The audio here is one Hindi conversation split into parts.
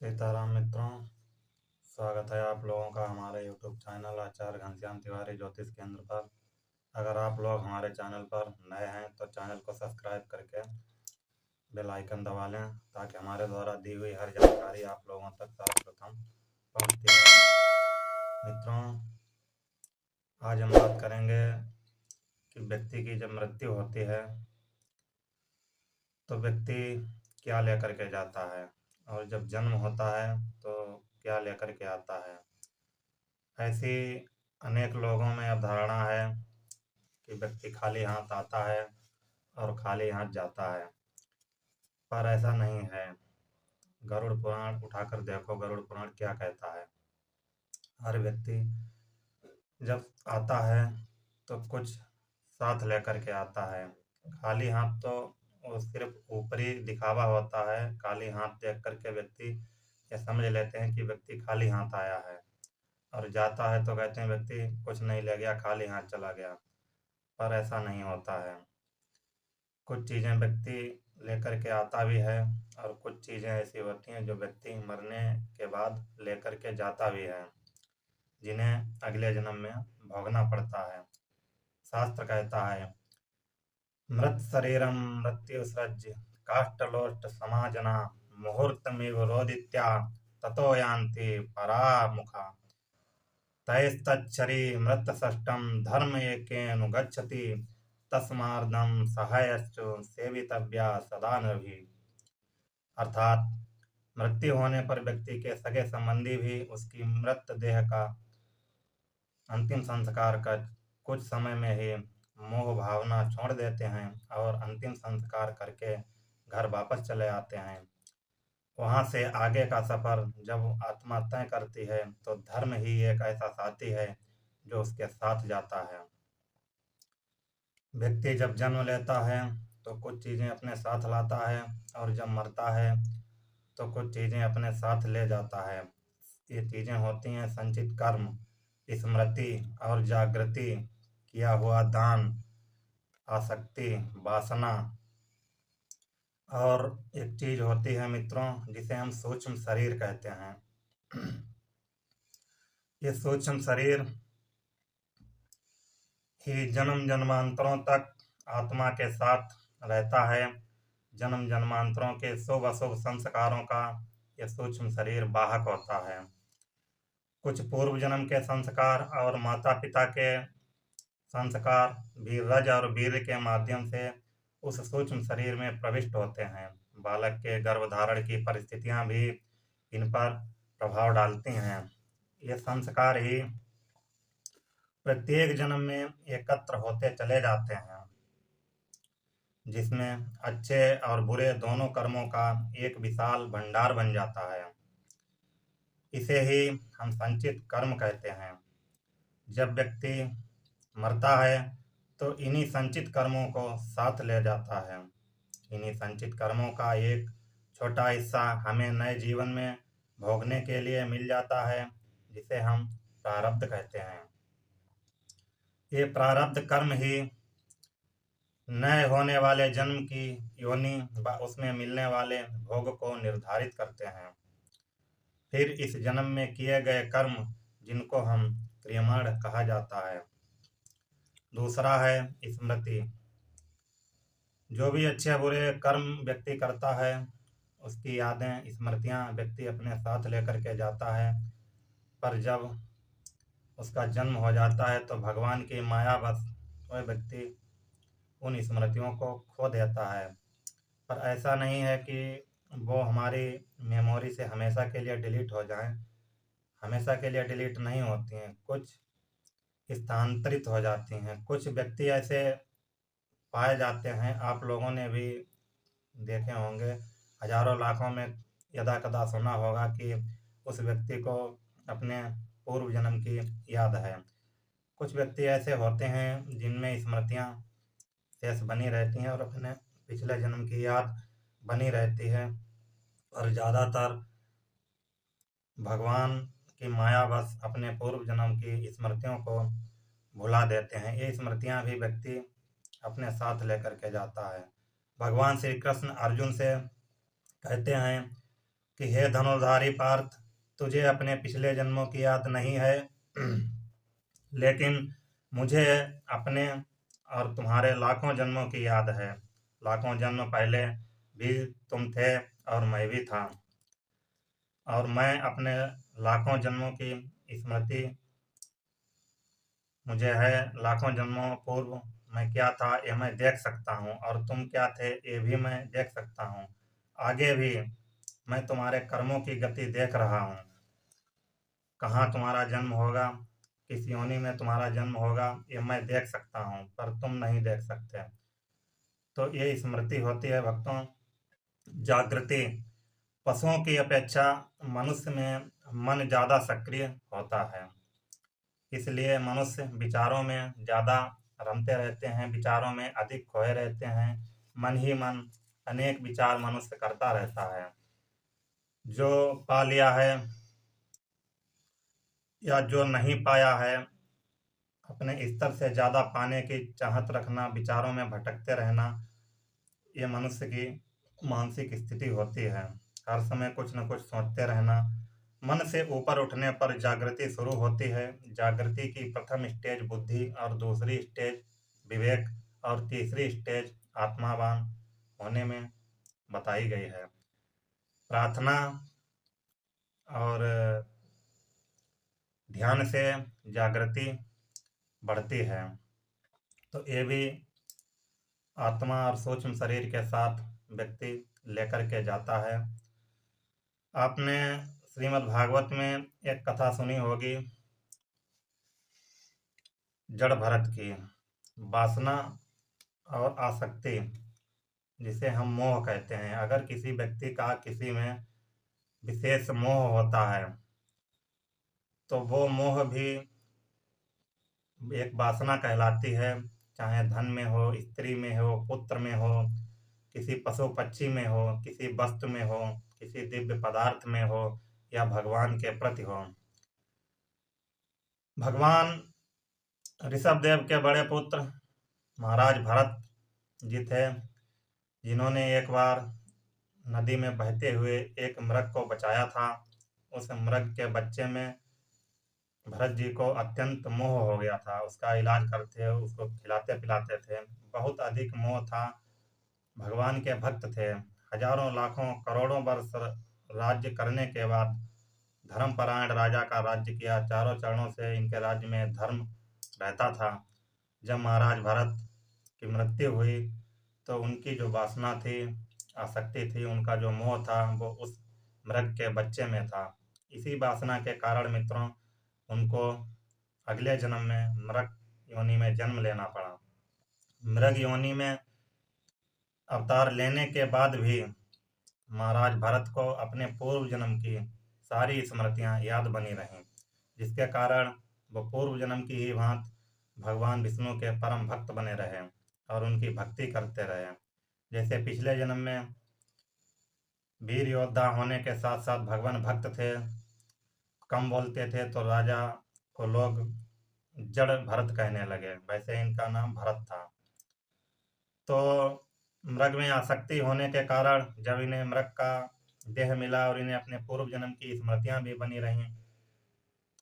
सीताराम मित्रों, स्वागत है आप लोगों का हमारे YouTube चैनल आचार्य घनश्याम तिवारी ज्योतिष केंद्र पर। अगर आप लोग हमारे चैनल पर नए हैं तो चैनल को सब्सक्राइब करके बेल आइकन दबा लें ताकि हमारे द्वारा दी हुई हर जानकारी आप लोगों तक सर्वप्रथम पहुंचती रहे। मित्रों, आज हम बात करेंगे कि व्यक्ति की जब मृत्यु होती है तो व्यक्ति क्या लेकर के जाता है, और जब जन्म होता है तो क्या लेकर के आता है। ऐसी अनेक लोगों में अवधारणा है कि व्यक्ति खाली हाथ आता है और खाली हाथ जाता है, पर ऐसा नहीं है। गरुड़ पुराण उठाकर देखो, गरुड़ पुराण क्या कहता है। हर व्यक्ति जब आता है तो कुछ साथ लेकर के आता है। खाली हाथ तो वो सिर्फ ऊपरी दिखावा होता है। खाली हाथ देख करके व्यक्ति ये समझ लेते हैं कि व्यक्ति खाली हाथ आया है, और जाता है तो कहते हैं व्यक्ति कुछ नहीं ले गया, खाली हाथ चला गया। पर ऐसा नहीं होता है। कुछ चीज़ें व्यक्ति लेकर के आता भी है, और कुछ चीज़ें ऐसी होती हैं जो व्यक्ति मरने के बाद लेकर के जाता भी है, जिन्हें अगले जन्म में भोगना पड़ता है। शास्त्र कहता है, मृत शरीरम मृत्युसृज काष्ठलोष्ट समाजना मुहूर्तमिव रोदित्या ततो यान्ति परामुखा तैस्तच्छरी मृतषष्ठम धर्म एकेनुगच्छति तस्मार्दम सहायश्च सेवितव्या सदा नभि। अर्थात मृत्यु होने पर व्यक्ति के सगे संबंधी भी उसकी मृत देह का अंतिम संस्कार कर कुछ समय में ही मोह भावना छोड़ देते हैं और अंतिम संस्कार करके घर वापस चले आते हैं। वहां से आगे का सफर जब आत्मा तय करती है तो धर्म ही एक ऐसा साथी है जो उसके साथ जाता है। व्यक्ति जब जन्म लेता है तो कुछ चीज़ें अपने साथ लाता है, और जब मरता है तो कुछ चीज़ें अपने साथ ले जाता है। ये चीज़ें होती हैं संचित कर्म, स्मृति और जागृति, किया हुआ दान, आसक्ति, वासना, और एक चीज़ होती है मित्रों जिसे हम सूक्ष्म शरीर कहते हैं। ये सूक्ष्म शरीर ही जन्म जन्मांतरों तक आत्मा के साथ रहता है। जन्म जन्मांतरों के शुभ अशुभ संस्कारों का यह सूक्ष्म शरीर वाहक होता है। कुछ पूर्व जन्म के संस्कार और माता पिता के संस्कार भी रज और वीर्य के माध्यम से उस सूक्ष्म शरीर में प्रविष्ट होते हैं। बालक के गर्भधारण की परिस्थितियां भी इन पर प्रभाव डालती हैं। ये संस्कार ही प्रत्येक जन्म में एकत्र होते चले जाते हैं, जिसमें अच्छे और बुरे दोनों कर्मों का एक विशाल भंडार बन जाता है। इसे ही हम संचित कर्म कहते हैं। जब व्यक्ति मरता है तो इन्हीं संचित कर्मों को साथ ले जाता है। इन्हीं संचित कर्मों का एक छोटा हिस्सा हमें नए जीवन में भोगने के लिए मिल जाता है, जिसे हम प्रारब्ध कहते हैं। ये प्रारब्ध कर्म ही नए होने वाले जन्म की योनि उसमें मिलने वाले भोग को निर्धारित करते हैं। फिर इस जन्म में किए गए कर्म, जिनको हम क्रियमाण कहा जाता है। दूसरा है स्मृति। जो भी अच्छे बुरे कर्म व्यक्ति करता है उसकी यादें, स्मृतियां व्यक्ति अपने साथ लेकर के जाता है। पर जब उसका जन्म हो जाता है तो भगवान की माया बस वह व्यक्ति उन स्मृतियों को खो देता है। पर ऐसा नहीं है कि वो हमारी मेमोरी से हमेशा के लिए डिलीट हो जाएं। हमेशा के लिए डिलीट नहीं होती हैं, कुछ स्थानांतरित हो जाती हैं। कुछ व्यक्ति ऐसे पाए जाते हैं, आप लोगों ने भी देखे होंगे, हजारों लाखों में यदा कदा सुना होगा कि उस व्यक्ति को अपने पूर्व जन्म की याद है। कुछ व्यक्ति ऐसे होते हैं जिनमें स्मृतियां शेष बनी रहती हैं और अपने पिछले जन्म की याद बनी रहती है, और ज़्यादातर भगवान की मायावश अपने पूर्व जन्म की स्मृतियों को भुला देते हैं। ये स्मृतियां भी व्यक्ति अपने साथ लेकर के जाता है। भगवान श्री कृष्ण अर्जुन से कहते हैं, कि हे धनुर्धारी पार्थ, तुझे अपने पिछले जन्मों की याद नहीं है, लेकिन मुझे अपने और तुम्हारे लाखों जन्मों की याद है। लाखों जन्म पहले भी तुम थे और मैं भी था, और मैं अपने लाखों जन्मों की स्मृति मुझे है। लाखों जन्मों पूर्व मैं क्या था ये मैं देख सकता हूँ, और तुम क्या थे ये भी मैं देख सकता हूँ। आगे भी मैं तुम्हारे कर्मों की गति देख रहा हूँ। कहाँ तुम्हारा जन्म होगा, किस योनि में तुम्हारा जन्म होगा, ये मैं देख सकता हूँ, पर तुम नहीं देख सकते। तो ये स्मृति होती है भक्तों जागृति। पशुओं की अपेक्षा मनुष्य में मन ज़्यादा सक्रिय होता है, इसलिए मनुष्य विचारों में ज़्यादा रमते रहते हैं, विचारों में अधिक खोए रहते हैं। मन ही मन अनेक विचार मनुष्य करता रहता है। जो पा लिया है या जो नहीं पाया है, अपने स्तर से ज़्यादा पाने की चाहत रखना, विचारों में भटकते रहना, ये मनुष्य की मानसिक स्थिति होती है। हर समय कुछ न कुछ सोचते रहना। मन से ऊपर उठने पर जागृति शुरू होती है। जागृति की प्रथम स्टेज बुद्धि, और दूसरी स्टेज विवेक, और तीसरी स्टेज आत्मावान होने में बताई गई है। प्रार्थना और ध्यान से जागृति बढ़ती है। तो ये भी आत्मा और सूक्ष्म शरीर के साथ व्यक्ति लेकर के जाता है। आपने श्रीमद् भागवत में एक कथा सुनी होगी जड़ भरत की, वासना और आसक्ति, जिसे हम मोह कहते हैं। अगर किसी व्यक्ति का किसी में विशेष मोह होता है, तो वो मोह भी एक वासना कहलाती है। चाहे धन में हो, स्त्री में हो, पुत्र में हो, किसी पशु पक्षी में हो, किसी वस्तु में हो, किसी दिव्य पदार्थ में हो, या भगवान के प्रति हो। भगवान ऋषभ देव के बड़े पुत्र महाराज भरत जी थे, जिन्होंने एक बार नदी में बहते हुए एक मृग को बचाया था। उस मृग के बच्चे में भरत जी को अत्यंत मोह हो गया था। उसका इलाज करते, उसको खिलाते पिलाते थे। बहुत अधिक मोह था। भगवान के भक्त थे। हजारों लाखों करोड़ों वर्ष राज्य करने के बाद धर्मपरायण राजा का राज्य किया। चारों चरणों से इनके राज्य में धर्म रहता था। जब महाराज भरत की मृत्यु हुई, तो उनकी जो वासना थी, आसक्ति थी, उनका जो मोह था, वो उस मृग के बच्चे में था। इसी वासना के कारण मित्रों, उनको अगले जन्म में मृग योनि में जन्म लेना पड़ा। मृग योनि में अवतार लेने के बाद भी महाराज भरत को अपने पूर्व जन्म की सारी स्मृतियां याद बनी रहीं, जिसके कारण वो पूर्व जन्म की ही भांति भगवान विष्णु के परम भक्त बने रहे और उनकी भक्ति करते रहे। जैसे पिछले जन्म में वीर योद्धा होने के साथ साथ भगवान भक्त थे, कम बोलते थे, तो राजा को लोग जड़ भरत कहने लगे, वैसे इनका नाम भरत था। तो मृग में आसक्ति होने के कारण जब इन्हें मृग का देह मिला और इन्हें अपने पूर्व जन्म की स्मृतियां भी बनी रहीं।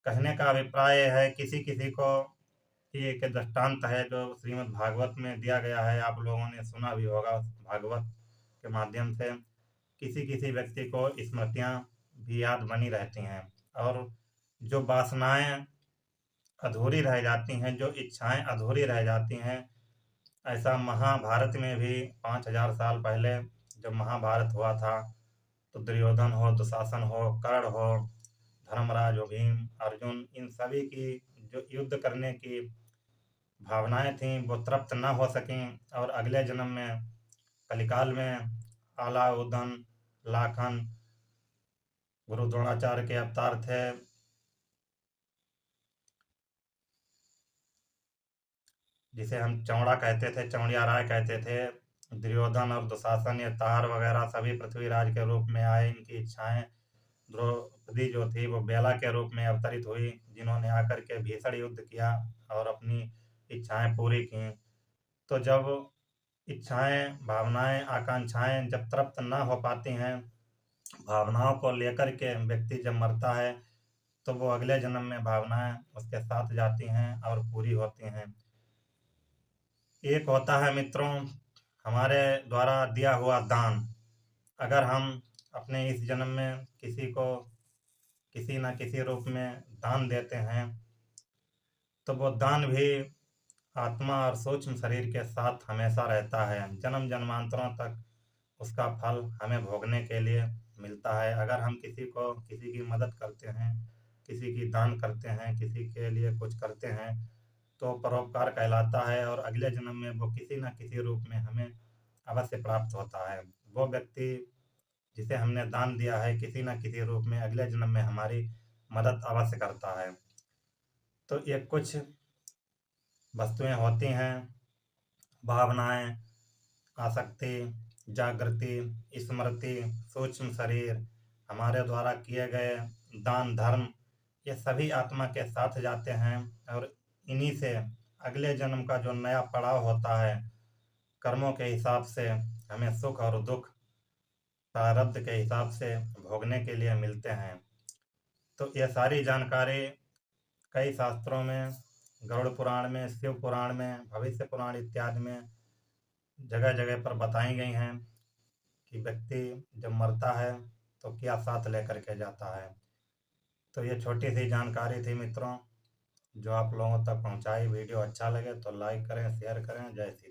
कहने का अभिप्राय है, किसी किसी को ये एक दृष्टांत है जो श्रीमद् भागवत में दिया गया है, आप लोगों ने सुना भी होगा भागवत के माध्यम से। किसी किसी व्यक्ति को स्मृतियां भी याद बनी रहती हैं, और जो वासनाएं अधूरी रह जाती हैं, जो इच्छाएं अधूरी रह जाती हैं। ऐसा महाभारत में भी 5000 साल पहले जब महाभारत हुआ था, तो दुर्योधन हो, दुशासन हो, कर्ण हो, धर्मराज हो, भीम, अर्जुन, इन सभी की जो युद्ध करने की भावनाएं थीं, वो तृप्त न हो सकें, और अगले जन्म में कलिकाल में अलाउद्दीन, लाखन, गुरु द्रोणाचार्य के अवतार थे। जिसे हम चौड़ा कहते थे, चौड़िया राय कहते थे। दुर्योधन और दुशासन, ये तार वगैरह सभी पृथ्वीराज के रूप में आए। इनकी इच्छाएं, द्रौपदी जो थी वो बेला के रूप में अवतरित हुई, जिन्होंने आकर के भीषण युद्ध किया और अपनी इच्छाएं पूरी की। तो जब इच्छाएं, भावनाएं, आकांक्षाएं जब तृप्त न हो पाती हैं, भावनाओं को लेकर के व्यक्ति जब मरता है तो वो अगले जन्म में भावनाएं उसके साथ जाती हैं और पूरी होती हैं। एक होता है मित्रों हमारे द्वारा दिया हुआ दान। अगर हम अपने इस जन्म में किसी को किसी न किसी रूप में दान देते हैं तो वो दान भी आत्मा और सूक्ष्म शरीर के साथ हमेशा रहता है, जन्म जन्मांतरों तक उसका फल हमें भोगने के लिए मिलता है। अगर हम किसी को किसी की मदद करते हैं, किसी की दान करते हैं, किसी के लिए कुछ करते हैं तो परोपकार कहलाता है और अगले जन्म में वो किसी न किसी रूप में हमें अवश्य प्राप्त होता है। वो व्यक्ति जिसे हमने दान दिया है किसी न किसी रूप में अगले जन्म में हमारी मदद अवश्य करता है। तो ये कुछ वस्तुएं होती हैं, भावनाएं, आसक्ति, जागृति, स्मृति, सूक्ष्म शरीर, हमारे द्वारा किए गए दान धर्म, ये सभी आत्मा के साथ जाते हैं और इन्हीं से अगले जन्म का जो नया पड़ाव होता है कर्मों के हिसाब से हमें सुख और दुख प्रारब्ध के हिसाब से भोगने के लिए मिलते हैं। तो ये सारी जानकारी कई शास्त्रों में, गरुड़ पुराण में, शिव पुराण में, भविष्य पुराण इत्यादि में जगह जगह पर बताई गई हैं कि व्यक्ति जब मरता है तो क्या साथ लेकर के जाता है। तो ये छोटी सी जानकारी थी मित्रों जो आप लोगों तक पहुंचाई। वीडियो अच्छा लगे तो लाइक करें, शेयर करें। जय श्री राम।